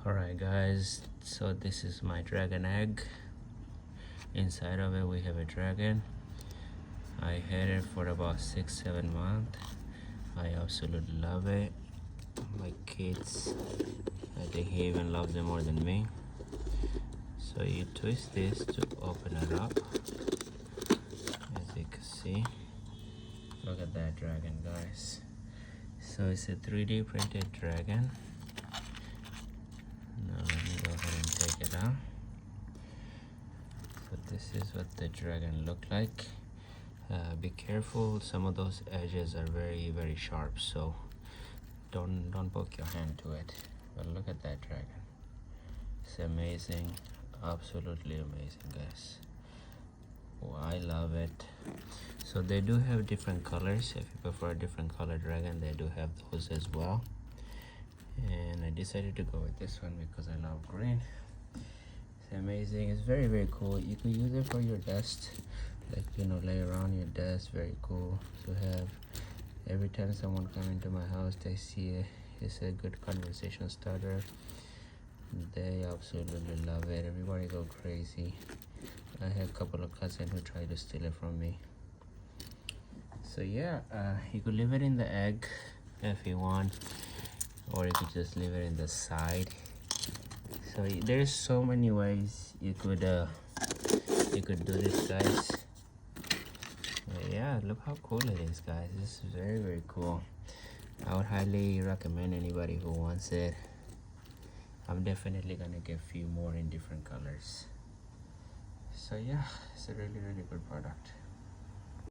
Alright guys, so this is my dragon egg. Inside of it we have a dragon. I had it for about 6-7 months. I absolutely love it. My kids, I think he even loves it more than me. So you twist this to open it up. As you can see, look at that dragon, guys. So it's a 3D printed dragon. Now let me go ahead and take it out. So this is what the dragon looked like. Be careful, some of those edges are very sharp, so don't poke your hand to it. But look at that dragon. It's amazing, absolutely amazing, guys. Oh, I love it. So they do have different colors. If you prefer a different color dragon, they do have those as well. And I decided to go with this one because I love green. It's amazing. It's very cool. You can use it for your desk, like, you know, lay around your desk. Very cool to have. Every time someone come into my house, they see it. It's a good conversation starter. They absolutely love it. Everybody go crazy. I had a couple of cousins who tried to steal it from me. So yeah, you could leave it in the egg if you want, or you could just leave it in the side. So there's so many ways you could do this, guys. But yeah, look how cool it is, guys. This is very cool. I would highly recommend anybody who wants it. I'm definitely gonna get a few more in different colors. So yeah, it's a really good product.